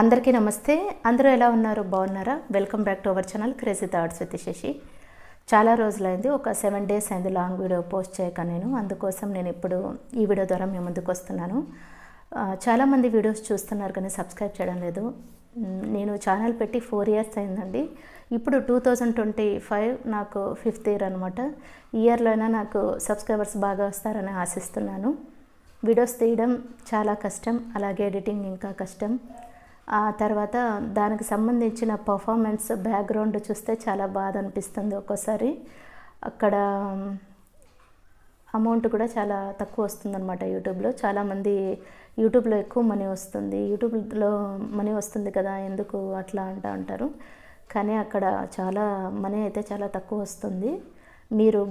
అందరికీ నమస్తే. అందరూ ఎలా ఉన్నారు? బాగున్నారా? Welcome back to our channel crazy thoughts with Shashi. చాలా రోజులైంది, ఒక 7 days అయింది లాంగ్ వీడియో పోస్ట్ చేయక నేను. అందుకోసం నేను ఇప్పుడు ఈ వీడియో ద్వారా మీ ముందుకు వస్తున్నాను. చాలామంది వీడియోస్ చూస్తున్నారు కానీ సబ్స్క్రైబ్ చేయడం లేదు. నేను ఛానల్ పెట్టి 4 years అయిందండి. ఇప్పుడు 2025 నాకు 5th year అనమాట. ఇయర్లో అయినా నాకు సబ్స్క్రైబర్స్ బాగా వస్తారని ఆశిస్తున్నాను. వీడియోస్ తీయడం చాలా కష్టం, అలాగే ఎడిటింగ్ ఇంకా కష్టం. ఆ తర్వాత దానికి సంబంధించిన పర్ఫార్మెన్స్ బ్యాక్గ్రౌండ్ చూస్తే చాలా బాధ అనిపిస్తుంది ఒక్కోసారి. అక్కడ అమౌంట్ కూడా చాలా తక్కువ వస్తుందన్నమాట యూట్యూబ్లో. చాలామంది యూట్యూబ్లో ఎక్కువ మనీ వస్తుంది, యూట్యూబ్లో మనీ వస్తుంది కదా ఎందుకు అట్లా అంటారు. కానీ అక్కడ చాలా మనీ అయితే చాలా తక్కువ వస్తుంది. మీరు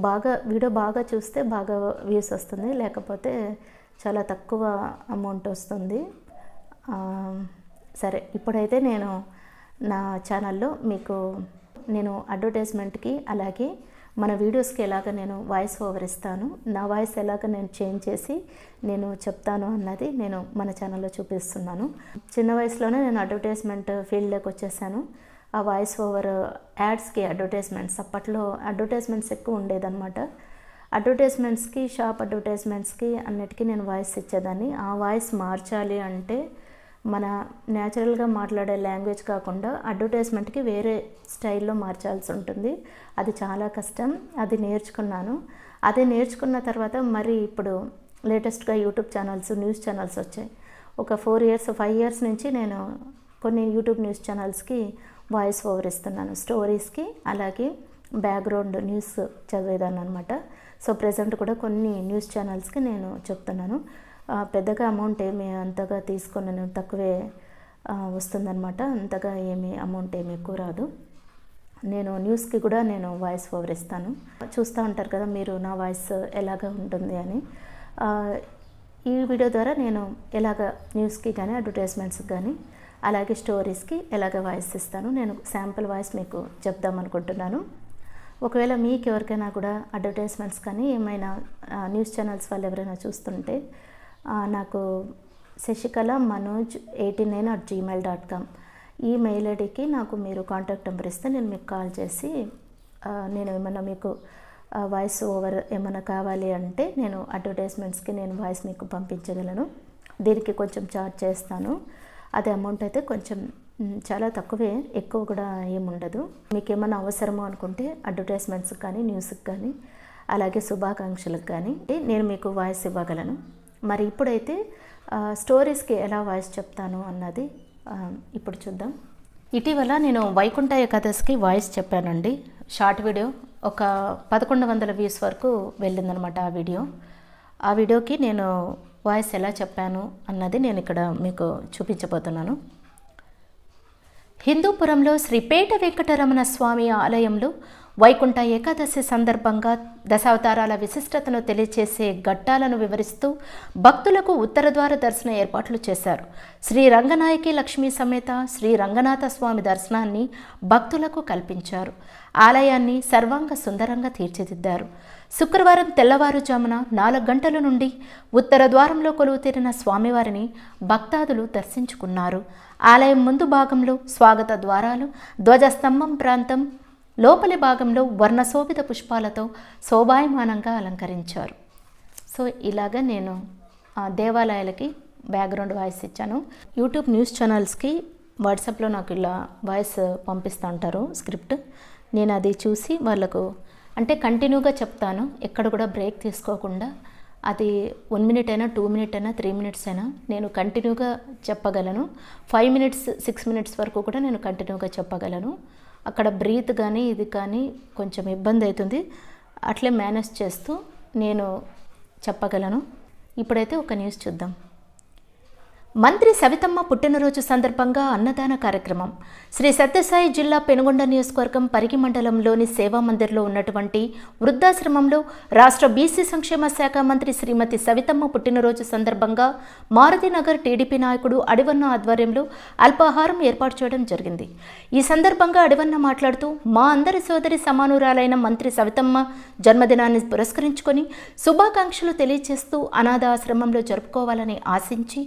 వీడియో బాగా చూస్తే బాగా వ్యూస్ వస్తుంది, లేకపోతే చాలా తక్కువ అమౌంట్ వస్తుంది. సరే, ఇప్పుడైతే నేను నా ఛానల్లో మీకు నేను అడ్వర్టైజ్మెంట్కి అలాగే మన వీడియోస్కి ఎలాగ నేను వాయిస్ ఓవర్ ఇస్తాను, నా వాయిస్ ఎలాగ నేను చేంజ్ చేసి నేను చెప్తాను అన్నది నేను మన ఛానల్లో చూపిస్తున్నాను. చిన్న వయసులోనే నేను అడ్వర్టైజ్మెంట్ ఫీల్డ్లోకి వచ్చేసాను. ఆ వాయిస్ ఓవర్ యాడ్స్కి అడ్వర్టైజ్మెంట్స్, అప్పట్లో అడ్వర్టైజ్మెంట్స్ ఎక్కువ ఉండేదన్నమాట. అడ్వర్టైజ్మెంట్స్కి, షాప్ అడ్వర్టైజ్మెంట్స్కి అన్నిటికీ నేను వాయిస్ ఇచ్చేదాన్ని. ఆ వాయిస్ మార్చాలి అంటే మన న్యాచురల్గా మాట్లాడే లాంగ్వేజ్ కాకుండా అడ్వర్టైజ్మెంట్కి వేరే స్టైల్లో మార్చాల్సి ఉంటుంది. అది చాలా కష్టం. అది నేర్చుకున్నాను. అది నేర్చుకున్న తర్వాత మరి ఇప్పుడు లేటెస్ట్గా యూట్యూబ్ ఛానల్స్, న్యూస్ ఛానల్స్ వచ్చాయి. ఒక 5 years నుంచి నేను కొన్ని యూట్యూబ్ న్యూస్ ఛానల్స్కి వాయిస్ ఓవర్ ఇస్తున్నాను. స్టోరీస్కి అలాగే బ్యాక్గ్రౌండ్ న్యూస్ చదివేదాన్ని అనమాట. సో ప్రజెంట్ కూడా కొన్ని న్యూస్ ఛానల్స్కి నేను చెప్తున్నాను. పెద్దగా అమౌంట్ ఏమి అంతగా తీసుకొని తక్కువే వస్తుందన్నమాట. అంతగా ఏమి అమౌంట్ ఏమి ఎక్కువ రాదు. నేను న్యూస్కి కూడా నేను వాయిస్ ఓవర్ ఇస్తాను. చూస్తూ ఉంటారు కదా మీరు నా వాయిస్ ఎలాగ ఉంటుంది అని. ఈ వీడియో ద్వారా నేను ఎలాగ న్యూస్కి కానీ, అడ్వర్టైజ్మెంట్స్కి కానీ, అలాగే స్టోరీస్కి ఎలాగ వాయిస్ ఇస్తాను. నేను శాంపుల్ వాయిస్ మీకు చెప్దామనుకుంటున్నాను. ఒకవేళ మీకు ఎవరికైనా కూడా అడ్వర్టైజ్మెంట్స్ కానీ ఏమైనా న్యూస్ ఛానల్స్ వాళ్ళు ఎవరైనా చూస్తుంటే నాకు shashikala.manoj89@gmail.com ఈ మెయిల్ ఐడికి నాకు మీరు కాంటాక్ట్ నెంబర్ ఇస్తే నేను మీకు కాల్ చేసి నేను ఏమన్నా మీకు వాయిస్ ఓవర్ ఏమైనా కావాలి అంటే నేను అడ్వర్టైజ్మెంట్స్కి నేను వాయిస్ మీకు పంపించగలను. దీనికి కొంచెం ఛార్జ్ చేస్తాను. అదే అమౌంట్ అయితే కొంచెం చాలా తక్కువే, ఎక్కువ కూడా ఏముండదు. మీకు ఏమైనా అవసరమో అనుకుంటే అడ్వర్టైజ్మెంట్స్కి కానీ, న్యూస్కి కానీ, అలాగే శుభాకాంక్షలకు కానీ నేను మీకు వాయిస్ ఇవ్వగలను. మరి ఇప్పుడైతే స్టోరీస్కి ఎలా వాయిస్ చెప్తాను అన్నది ఇప్పుడు చూద్దాం. ఇటీవల నేను వైకుంఠ ఏకాదశికి వాయిస్ చెప్పానండి. షార్ట్ వీడియో ఒక 1100 వ్యూస్ వరకు వెళ్ళిందనమాట ఆ వీడియోకి నేను వాయిస్ ఎలా చెప్పాను అన్నది నేను ఇక్కడ మీకు చూపించబోతున్నాను. హిందూపురంలో శ్రీ పేట వెంకటరమణ స్వామి ఆలయంలో వైకుంఠ ఏకాదశి సందర్భంగా దశావతారాల విశిష్టతను తెలియచేసే ఘట్టాలను వివరిస్తూ భక్తులకు ఉత్తరద్వార దర్శన ఏర్పాట్లు చేశారు. శ్రీ రంగనాయకి లక్ష్మీ సమేత శ్రీ రంగనాథ స్వామి దర్శనాన్ని భక్తులకు కల్పించారు. ఆలయాన్ని సర్వాంగ సుందరంగా తీర్చిదిద్దారు. శుక్రవారం తెల్లవారుజామున 4 గంటల నుండి ఉత్తర ద్వారంలో కొలువు తీరిన స్వామివారిని భక్తాదులు దర్శించుకున్నారు. ఆలయం ముందు భాగంలో స్వాగత ద్వారాలు, ధ్వజస్తంభం ప్రాంతం, లోపలి భాగంలో వర్ణశోభిత పుష్పాలతో శోభాయమానంగా అలంకరించారు. సో ఇలాగా నేను దేవాలయాలకి బ్యాక్గ్రౌండ్ వాయిస్ ఇచ్చాను. యూట్యూబ్ న్యూస్ ఛానల్స్కి వాట్సాప్లో నాకు ఇలా వాయిస్ పంపిస్తూ ఉంటారు స్క్రిప్ట్. నేను అది చూసి వాళ్ళకు అంటే కంటిన్యూగా చెప్తాను, ఎక్కడ కూడా బ్రేక్ తీసుకోకుండా. అది 1 minute అయినా, 2 minutes అయినా, 3 minutes అయినా నేను కంటిన్యూగా చెప్పగలను. 5 minutes, 6 minutes వరకు కూడా నేను కంటిన్యూగా చెప్పగలను. అక్కడ బ్రీత్ కానీ ఇది కానీ కొంచెం ఇబ్బంది అవుతుంది. అట్లే మేనేజ్ చేస్తూ నేను చెప్పగలను. ఇప్పుడైతే ఒక న్యూస్ చూద్దాం. మంత్రి సవితమ్మ పుట్టినరోజు సందర్భంగా అన్నదాన కార్యక్రమం. శ్రీ సత్యసాయి జిల్లా పెనుగొండ నియోజకవర్గం పరిగి మండలంలోని సేవా మందిర్లో ఉన్నటువంటి వృద్ధాశ్రమంలో రాష్ట్ర బీసీ సంక్షేమ శాఖ మంత్రి శ్రీమతి సవితమ్మ పుట్టినరోజు సందర్భంగా మారుతినగర్ టీడీపీ నాయకుడు అడివన్న ఆధ్వర్యంలో అల్పాహారం ఏర్పాటు చేయడం జరిగింది. ఈ సందర్భంగా అడివన్న మాట్లాడుతూ మా అందరి సోదరి సమానురాలైన మంత్రి సవితమ్మ జన్మదినాన్ని పురస్కరించుకొని శుభాకాంక్షలు తెలియజేస్తూ అనాథ ఆశ్రమంలో జరుపుకోవాలని ఆశించి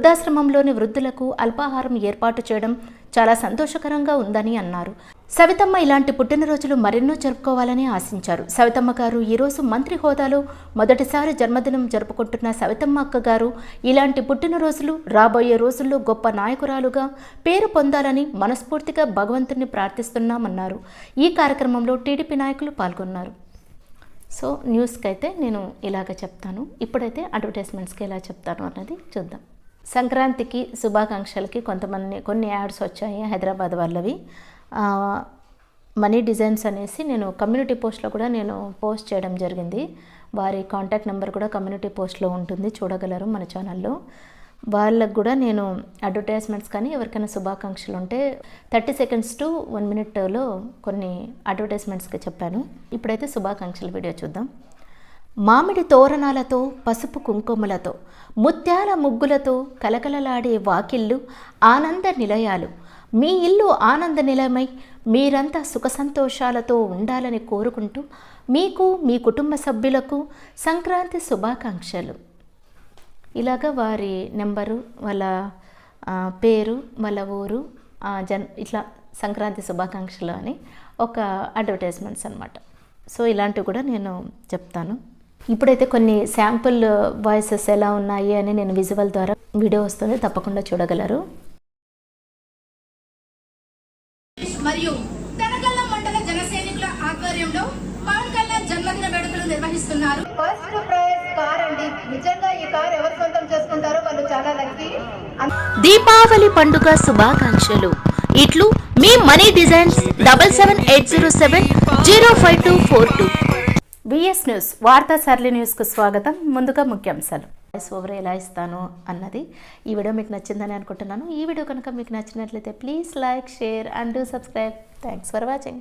వృద్ధాశ్రమంలోని వృద్ధులకు అల్పాహారం ఏర్పాటు చేయడం చాలా సంతోషకరంగా ఉందని అన్నారు. సవితమ్మ ఇలాంటి పుట్టినరోజులు మరెన్నో జరుపుకోవాలని ఆశించారు. సవితమ్మ గారు ఈరోజు మంత్రి హోదాలో మొదటిసారి జన్మదినం జరుపుకుంటున్న సవితమ్మ అక్క గారు ఇలాంటి పుట్టినరోజులు రాబోయే రోజుల్లో గొప్ప నాయకురాలుగా పేరు పొందాలని మనస్ఫూర్తిగా భగవంతుని ప్రార్థిస్తున్నామన్నారు. ఈ కార్యక్రమంలో టీడీపీ నాయకులు పాల్గొన్నారు. సో న్యూస్కి అయితే నేను ఇలాగ చెప్తాను. ఇప్పుడైతే అడ్వర్టైజ్మెంట్స్కి ఎలా చెప్తాను అన్నది చూద్దాం. సంక్రాంతికి శుభాకాంక్షలకి కొన్ని యాడ్స్ వచ్చాయి హైదరాబాద్ వాళ్ళవి. మనీ డిజైన్స్ అనేసి నేను కమ్యూనిటీ పోస్ట్లో కూడా నేను పోస్ట్ చేయడం జరిగింది. వారి కాంటాక్ట్ నెంబర్ కూడా కమ్యూనిటీ పోస్ట్లో ఉంటుంది, చూడగలరు మన ఛానల్లో. వాళ్ళకు కూడా నేను అడ్వర్టైజ్మెంట్స్ కానీ ఎవరికైనా శుభాకాంక్షలు ఉంటే 30 seconds to 1 minute కొన్ని అడ్వర్టైజ్మెంట్స్కి చెప్పాను. ఇప్పుడైతే శుభాకాంక్షల వీడియో చూద్దాం. మామిడి తోరణాలతో, పసుపు కుంకుమలతో, ముత్యాల ముగ్గులతో కలకలలాడే వాకిళ్ళు ఆనంద నిలయాలు. మీ ఇల్లు ఆనంద నిలయమై మీరంతా సుఖ సంతోషాలతో ఉండాలని కోరుకుంటూ మీకు, మీ కుటుంబ సభ్యులకు సంక్రాంతి శుభాకాంక్షలు. ఇలాగ వారి నెంబరు, వాళ్ళ పేరు, వాళ్ళ ఊరు, ఇట్లా సంక్రాంతి శుభాకాంక్షలు అని ఒక అడ్వర్టైజ్మెంట్స్ అనమాట. సో ఇలాంటివి కూడా నేను చెప్తాను. ఇప్పుడైతే కొన్ని శాంపుల్ వాయిసెస్ ఎలా ఉన్నాయి అని నేను విజువల్ ద్వారా వీడియో వస్తుంది, తప్పకుండా చూడగలరు. మరియు తనకల్ల మండల జనసైనికుల ఆధ్వర్యంలో పవన్ కళ్యాణ్ జన్మదిన వేడుకలు నిర్వహిస్తున్నారు. ఫస్ట్ ప్రైజ్ కార్ అండి. నిజంగా ఈ కార్ ఎవరు సొంతం చేసుకుంటారో వాళ్ళు చాలా లక్కీ. దీపావళి పండుగ శుభాకాంక్షలు. ఇట్లు మీ మనీ డిజైన్స్ 77807242. విఎస్ న్యూస్ వార్తా సర్లీ న్యూస్కు స్వాగతం. ముందుగా ముఖ్యాంశాలు. ఓవర్ ఎలా ఇస్తాను అన్నది ఈ వీడియో మీకు నచ్చిందని అనుకుంటున్నాను. ఈ వీడియో కనుక మీకు నచ్చినట్లయితే please like, share and do subscribe. Thanks for watching.